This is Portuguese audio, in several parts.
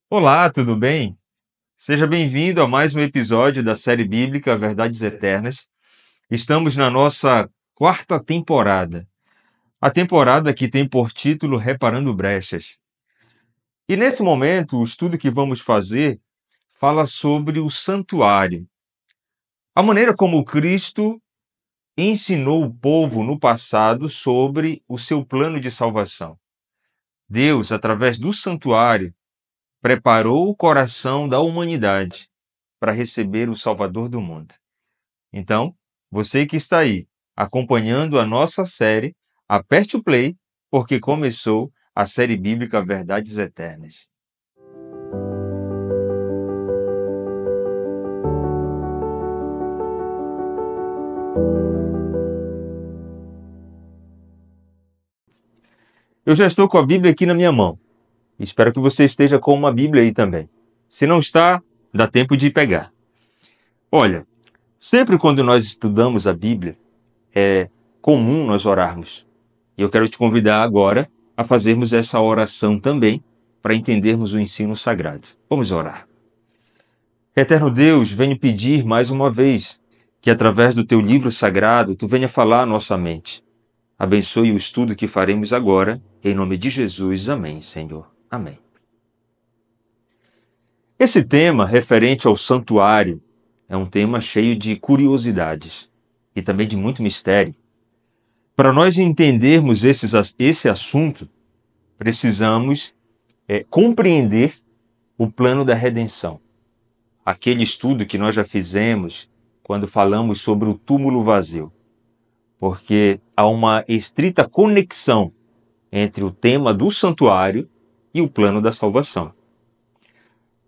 Olá, tudo bem? Seja bem-vindo a mais um episódio da série bíblica Verdades Eternas. Estamos na nossa quarta temporada, a temporada que tem por título Reparando Brechas. E nesse momento, o estudo que vamos fazer fala sobre o santuário, a maneira como Cristo ensinou o povo no passado sobre o seu plano de salvação. Deus, através do santuário, preparou o coração da humanidade para receber o Salvador do mundo. Então, você que está aí acompanhando a nossa série, aperte o play, porque começou a série bíblica Verdades Eternas. Eu já estou com a Bíblia aqui na minha mão. Espero que você esteja com uma Bíblia aí também. Se não está, dá tempo de pegar. Olha, sempre quando nós estudamos a Bíblia, é comum nós orarmos. E eu quero te convidar agora a fazermos essa oração também, para entendermos o ensino sagrado. Vamos orar. Eterno Deus, venho pedir mais uma vez que através do teu livro sagrado tu venha falar à nossa mente. Abençoe o estudo que faremos agora, em nome de Jesus. Amém, Senhor. Amém. Esse tema referente ao santuário é um tema cheio de curiosidades e também de muito mistério. Para nós entendermos esse assunto, precisamos compreender o plano da redenção. Aquele estudo que nós já fizemos quando falamos sobre o túmulo vazio. Porque há uma estrita conexão entre o tema do santuário e o plano da salvação.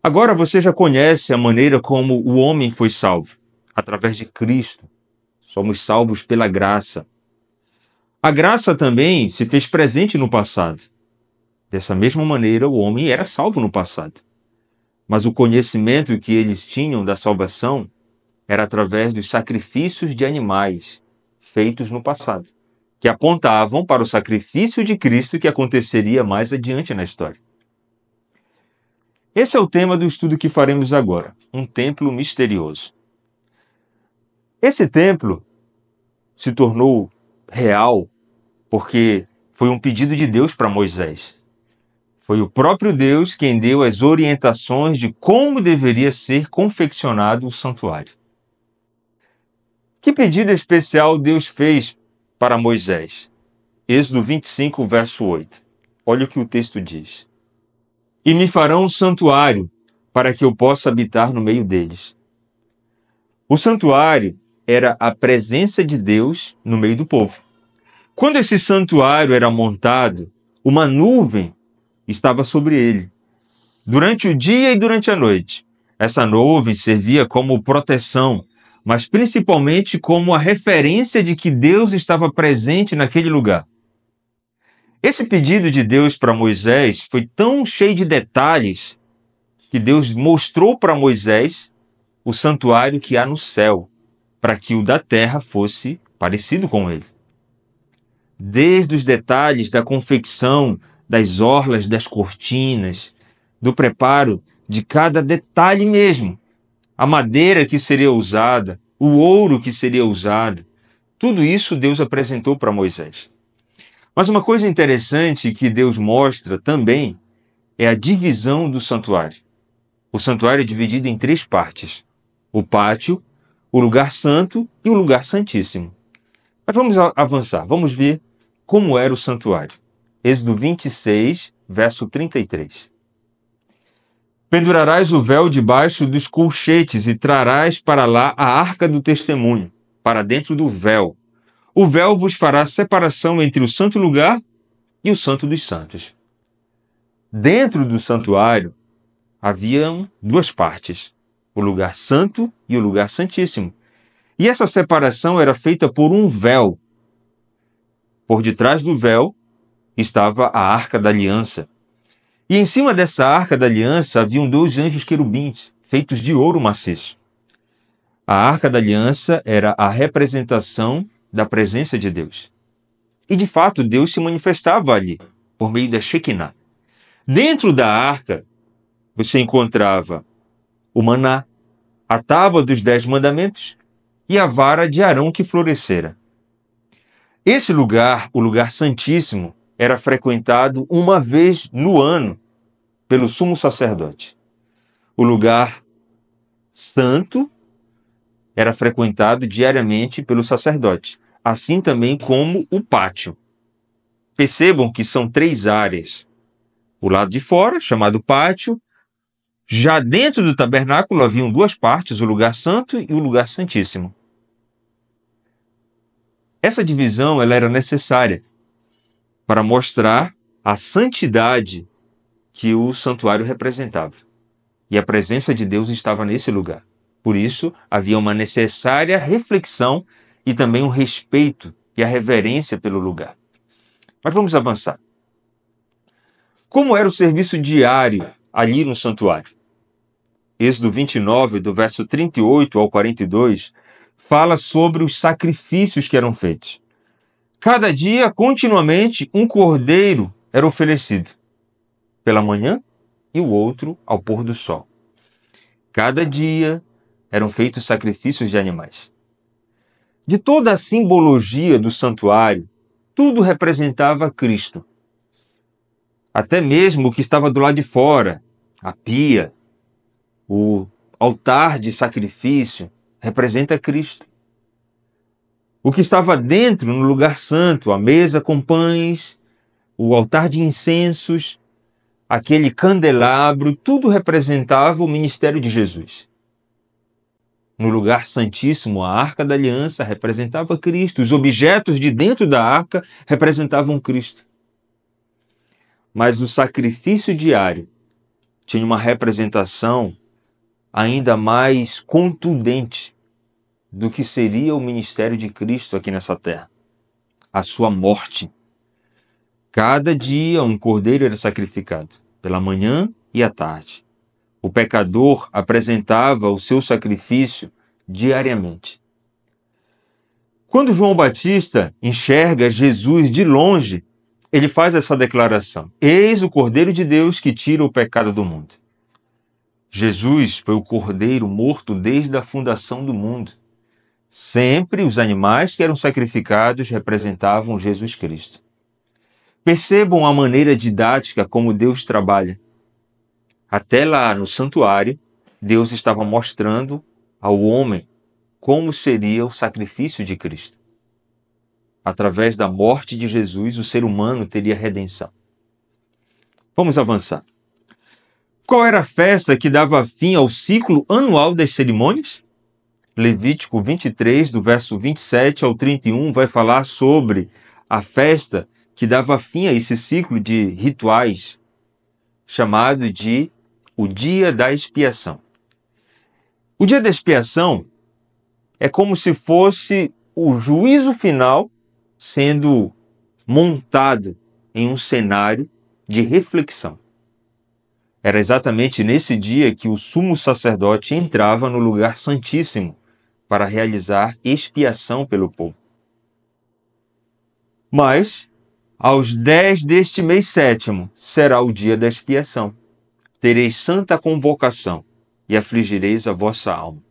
Agora você já conhece a maneira como o homem foi salvo, através de Cristo. Somos salvos pela graça. A graça também se fez presente no passado. Dessa mesma maneira, o homem era salvo no passado. Mas o conhecimento que eles tinham da salvação era através dos sacrifícios de animais feitos no passado, que apontavam para o sacrifício de Cristo que aconteceria mais adiante na história. Esse é o tema do estudo que faremos agora, um templo misterioso. Esse templo se tornou real porque foi um pedido de Deus para Moisés. Foi o próprio Deus quem deu as orientações de como deveria ser confeccionado o santuário. Que pedido especial Deus fez para Moisés? Êxodo 25, verso 8. Olha o que o texto diz. E me farão um santuário para que eu possa habitar no meio deles. O santuário era a presença de Deus no meio do povo. Quando esse santuário era montado, uma nuvem estava sobre ele. Durante o dia e durante a noite, essa nuvem servia como proteção, mas principalmente como a referência de que Deus estava presente naquele lugar. Esse pedido de Deus para Moisés foi tão cheio de detalhes que Deus mostrou para Moisés o santuário que há no céu, para que o da terra fosse parecido com ele. Desde os detalhes da confecção das orlas das cortinas, do preparo de cada detalhe mesmo, a madeira que seria usada, o ouro que seria usado, tudo isso Deus apresentou para Moisés. Mas uma coisa interessante que Deus mostra também é a divisão do santuário. O santuário é dividido em 3 partes: o pátio, o lugar santo e o lugar santíssimo. Mas vamos avançar, vamos ver como era o santuário. Êxodo 26, verso 33. Pendurarás o véu debaixo dos colchetes e trarás para lá a arca do testemunho, para dentro do véu. O véu vos fará separação entre o santo lugar e o santo dos santos. Dentro do santuário haviam 2 partes, o lugar santo e o lugar santíssimo. E essa separação era feita por um véu. Por detrás do véu estava a Arca da Aliança. E em cima dessa Arca da Aliança haviam 2 anjos querubins, feitos de ouro maciço. A Arca da Aliança era a representação da presença de Deus. E de fato Deus se manifestava ali, por meio da Shekinah. Dentro da Arca você encontrava o maná, a tábua dos 10 mandamentos e a vara de Arão que florescera. Esse lugar, o lugar santíssimo, era frequentado uma vez no ano pelo sumo sacerdote. O lugar santo era frequentado diariamente pelo sacerdote, assim também como o pátio. Percebam que são 3 áreas. O lado de fora, chamado pátio. Já dentro do tabernáculo haviam 2 partes, o lugar santo e o lugar santíssimo. Essa divisão ela era necessária para mostrar a santidade que o santuário representava. E a presença de Deus estava nesse lugar. Por isso, havia uma necessária reflexão e também um respeito e a reverência pelo lugar. Mas vamos avançar. Como era o serviço diário ali no santuário? Êxodo 29, do verso 38 ao 42, fala sobre os sacrifícios que eram feitos. Cada dia, continuamente, um cordeiro era oferecido, pela manhã e o outro ao pôr do sol. Cada dia eram feitos sacrifícios de animais. De toda a simbologia do santuário, tudo representava Cristo. Até mesmo o que estava do lado de fora, a pia, o altar de sacrifício, representa Cristo. O que estava dentro, no lugar santo, a mesa com pães, o altar de incensos, aquele candelabro, tudo representava o ministério de Jesus. No lugar santíssimo, a arca da aliança representava Cristo. Os objetos de dentro da arca representavam Cristo. Mas o sacrifício diário tinha uma representação ainda mais contundente do que seria o ministério de Cristo aqui nessa terra. A sua morte. Cada dia um cordeiro era sacrificado, pela manhã e à tarde. O pecador apresentava o seu sacrifício diariamente. Quando João Batista enxerga Jesus de longe, ele faz essa declaração: Eis o Cordeiro de Deus que tira o pecado do mundo. Jesus foi o cordeiro morto desde a fundação do mundo. Sempre os animais que eram sacrificados representavam Jesus Cristo. Percebam a maneira didática como Deus trabalha. Até lá no santuário, Deus estava mostrando ao homem como seria o sacrifício de Cristo. Através da morte de Jesus, o ser humano teria redenção. Vamos avançar. Qual era a festa que dava fim ao ciclo anual das cerimônias? Levítico 23, do verso 27 ao 31, vai falar sobre a festa que dava fim a esse ciclo de rituais, chamado de o Dia da Expiação. O Dia da Expiação é como se fosse o juízo final sendo montado em um cenário de reflexão. Era exatamente nesse dia que o sumo sacerdote entrava no lugar santíssimo para realizar expiação pelo povo. Mas, aos 10 deste mês 7º, será o dia da expiação. Tereis santa convocação e afligireis a vossa alma.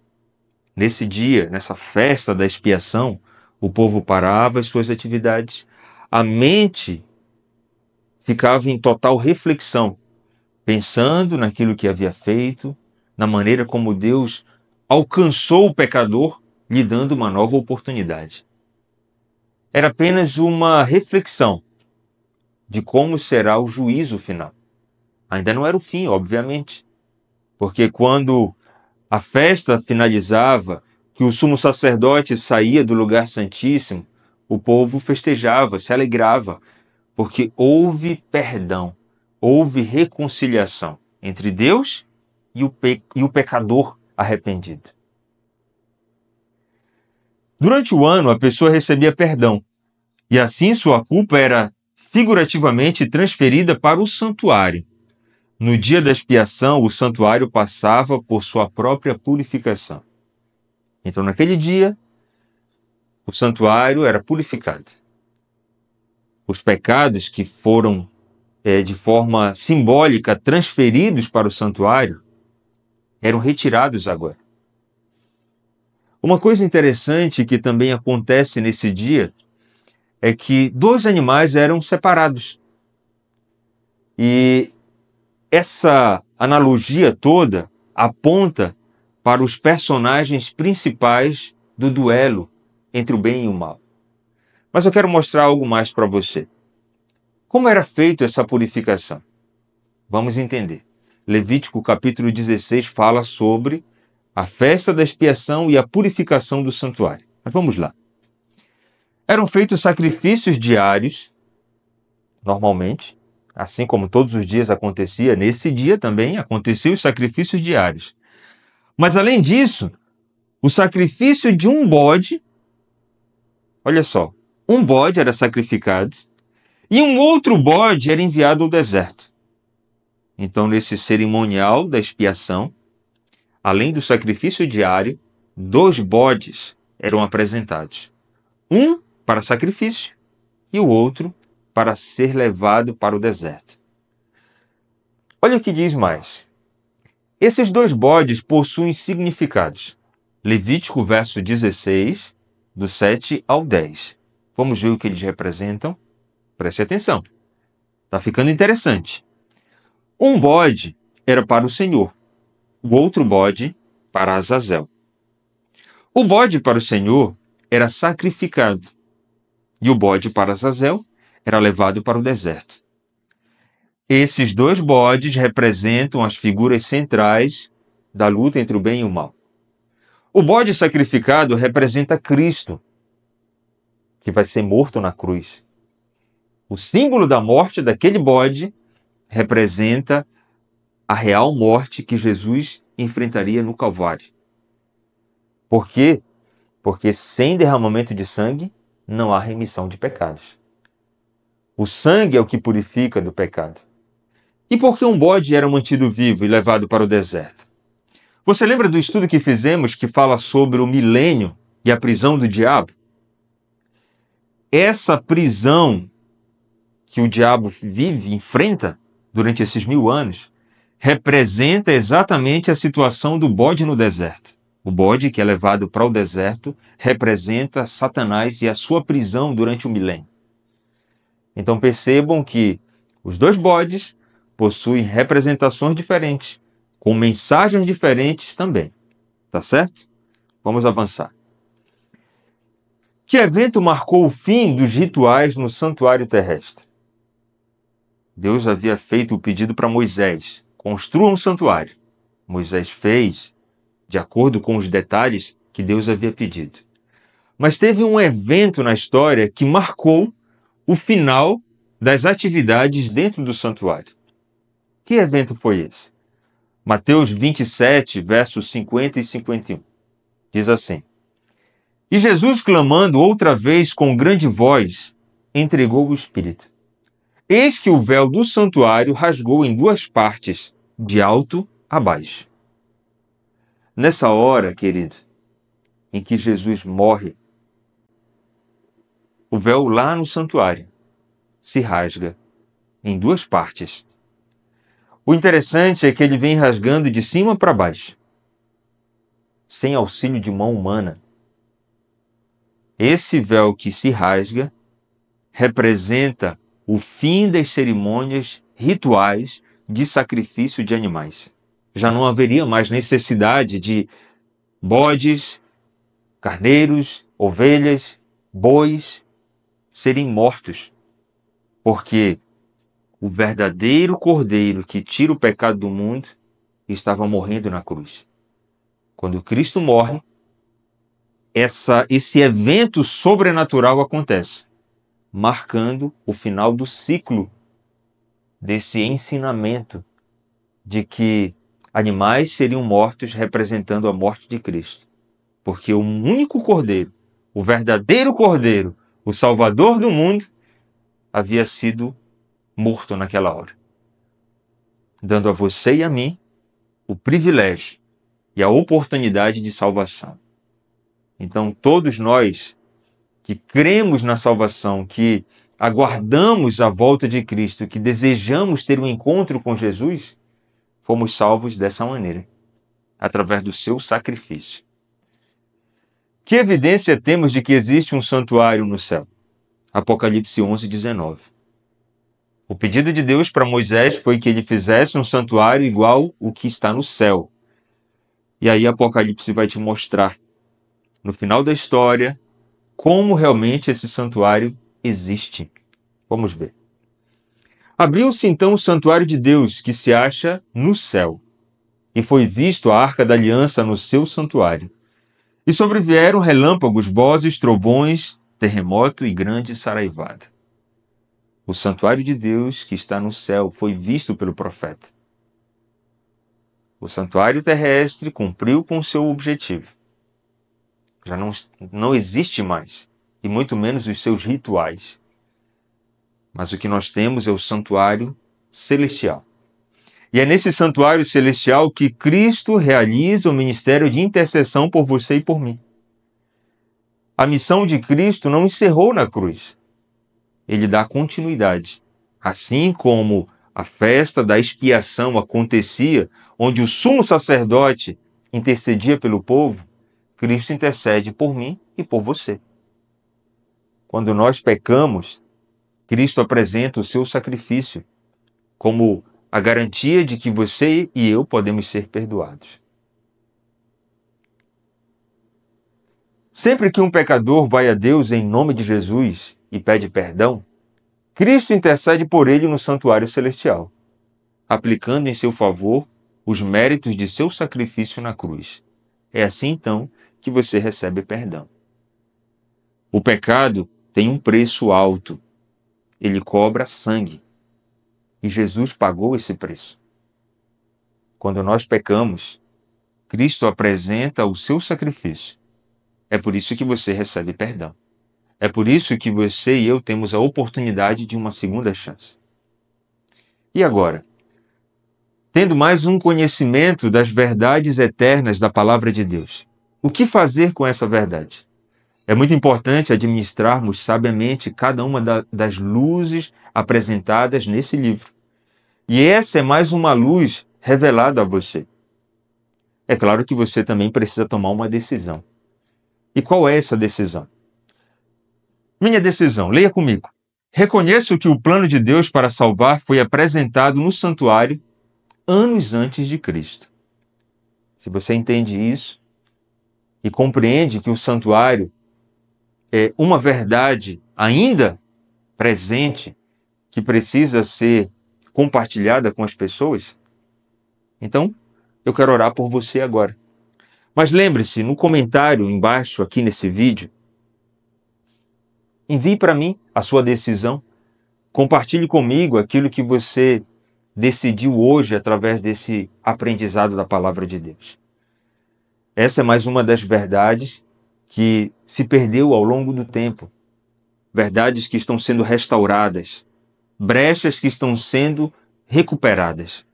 Nesse dia, nessa festa da expiação, o povo parava as suas atividades, a mente ficava em total reflexão, pensando naquilo que havia feito, na maneira como Deus alcançou o pecador, lhe dando uma nova oportunidade. Era apenas uma reflexão de como será o juízo final. Ainda não era o fim, obviamente, porque quando a festa finalizava, que o sumo sacerdote saía do lugar santíssimo, o povo festejava, se alegrava, porque houve perdão, houve reconciliação entre Deus e o pecador arrependido. Durante o ano, a pessoa recebia perdão, e assim sua culpa era figurativamente transferida para o santuário. No dia da expiação, o santuário passava por sua própria purificação. Então, naquele dia, o santuário era purificado. Os pecados que foram de forma simbólica, transferidos para o santuário, eram retirados agora. Uma coisa interessante que também acontece nesse dia é que 2 animais eram separados. E essa analogia toda aponta para os personagens principais do duelo entre o bem e o mal. Mas eu quero mostrar algo mais para você. Como era feita essa purificação? Vamos entender. Levítico capítulo 16 fala sobre a festa da expiação e a purificação do santuário. Mas vamos lá. Eram feitos sacrifícios diários, normalmente, assim como todos os dias acontecia, nesse dia também aconteciam os sacrifícios diários. Mas além disso, o sacrifício de um bode, olha só, um bode era sacrificado e um outro bode era enviado ao deserto. Então, nesse cerimonial da expiação, além do sacrifício diário, 2 bodes eram apresentados. Um para sacrifício e o outro para ser levado para o deserto. Olha o que diz mais. Esses 2 bodes possuem significados. Levítico verso 16, do 7 ao 10. Vamos ver o que eles representam? Preste atenção. Está ficando interessante. Um bode era para o Senhor, o outro bode para Azazel. O bode para o Senhor era sacrificado e o bode para Azazel era levado para o deserto. Esses 2 bodes representam as figuras centrais da luta entre o bem e o mal. O bode sacrificado representa Cristo, que vai ser morto na cruz. O símbolo da morte daquele bode representa a real morte que Jesus enfrentaria no Calvário. Por quê? Porque sem derramamento de sangue não há remissão de pecados. O sangue é o que purifica do pecado. E por que um bode era mantido vivo e levado para o deserto? Você lembra do estudo que fizemos que fala sobre o milênio e a prisão do diabo? Essa prisão que o diabo vive, enfrenta durante esses 1000 anos, representa exatamente a situação do bode no deserto. O bode que é levado para o deserto representa Satanás e a sua prisão durante o milênio. Então percebam que os 2 bodes possuem representações diferentes, com mensagens diferentes também. Tá certo? Vamos avançar. Que evento marcou o fim dos rituais no santuário terrestre? Deus havia feito o pedido para Moisés: construa um santuário. Moisés fez de acordo com os detalhes que Deus havia pedido. Mas teve um evento na história que marcou o final das atividades dentro do santuário. Que evento foi esse? Mateus 27, versos 50 e 51. Diz assim: E Jesus, clamando outra vez com grande voz, entregou o Espírito. Eis que o véu do santuário rasgou em 2 partes, de alto a baixo. Nessa hora, querido, em que Jesus morre, o véu lá no santuário se rasga em 2 partes. O interessante é que ele vem rasgando de cima para baixo, sem auxílio de mão humana. Esse véu que se rasga representa o fim das cerimônias rituais de sacrifício de animais. Já não haveria mais necessidade de bodes, carneiros, ovelhas, bois serem mortos, porque o verdadeiro Cordeiro que tira o pecado do mundo estava morrendo na cruz. Quando Cristo morre, esse evento sobrenatural acontece, marcando o final do ciclo desse ensinamento de que animais seriam mortos representando a morte de Cristo. Porque o único Cordeiro, o verdadeiro Cordeiro, o Salvador do mundo, havia sido morto naquela hora, dando a você e a mim o privilégio e a oportunidade de salvação. Então, todos nós que cremos na salvação, que aguardamos a volta de Cristo, que desejamos ter um encontro com Jesus, fomos salvos dessa maneira, através do seu sacrifício. Que evidência temos de que existe um santuário no céu? Apocalipse 11:19. O pedido de Deus para Moisés foi que ele fizesse um santuário igual o que está no céu. E aí Apocalipse vai te mostrar, no final da história, como realmente esse santuário existe. Vamos ver. Abriu-se então o santuário de Deus, que se acha no céu, e foi visto a arca da aliança no seu santuário. E sobrevieram relâmpagos, vozes, trovões, terremoto e grande saraivada. O santuário de Deus, que está no céu, foi visto pelo profeta. O santuário terrestre cumpriu com o seu objetivo. Já não existe mais, e muito menos os seus rituais. Mas o que nós temos é o santuário celestial. E é nesse santuário celestial que Cristo realiza o ministério de intercessão por você e por mim. A missão de Cristo não encerrou na cruz. Ele dá continuidade. Assim como a festa da expiação acontecia, onde o sumo sacerdote intercedia pelo povo, Cristo intercede por mim e por você. Quando nós pecamos, Cristo apresenta o seu sacrifício como a garantia de que você e eu podemos ser perdoados. Sempre que um pecador vai a Deus em nome de Jesus e pede perdão, Cristo intercede por ele no santuário celestial, aplicando em seu favor os méritos de seu sacrifício na cruz. É assim, então, que você recebe perdão. O pecado tem um preço alto. Ele cobra sangue. E Jesus pagou esse preço. Quando nós pecamos, Cristo apresenta o seu sacrifício. É por isso que você recebe perdão. É por isso que você e eu temos a oportunidade de uma segunda chance. E agora? Tendo mais um conhecimento das verdades eternas da palavra de Deus, o que fazer com essa verdade? É muito importante administrarmos sabiamente cada uma das luzes apresentadas nesse livro. E essa é mais uma luz revelada a você. É claro que você também precisa tomar uma decisão. E qual é essa decisão? Minha decisão, leia comigo. Reconheço que o plano de Deus para salvar foi apresentado no santuário anos antes de Cristo. Se você entende isso e compreende que o santuário é uma verdade ainda presente que precisa ser compartilhada com as pessoas, então eu quero orar por você agora. Mas lembre-se, no comentário embaixo aqui nesse vídeo, envie para mim a sua decisão. Compartilhe comigo aquilo que você decidiu hoje através desse aprendizado da palavra de Deus. Essa é mais uma das verdades que se perdeu ao longo do tempo. Verdades que estão sendo restauradas, brechas que estão sendo recuperadas.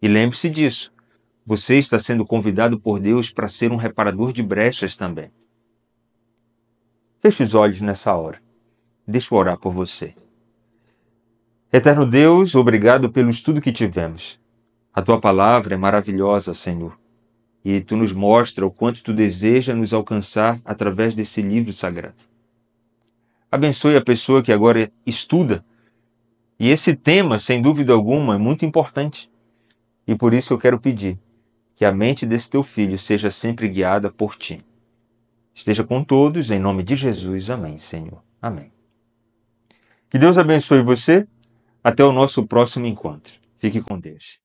E lembre-se disso, você está sendo convidado por Deus para ser um reparador de brechas também. Feche os olhos nessa hora. Deixa eu orar por você. Eterno Deus, obrigado pelo estudo que tivemos. A Tua palavra é maravilhosa, Senhor. E Tu nos mostra o quanto Tu deseja nos alcançar através desse livro sagrado. Abençoe a pessoa que agora estuda. E esse tema, sem dúvida alguma, é muito importante. E por isso eu quero pedir que a mente desse Teu filho seja sempre guiada por Ti. Esteja com todos, em nome de Jesus. Amém, Senhor. Amém. Que Deus abençoe você. Até o nosso próximo encontro. Fique com Deus.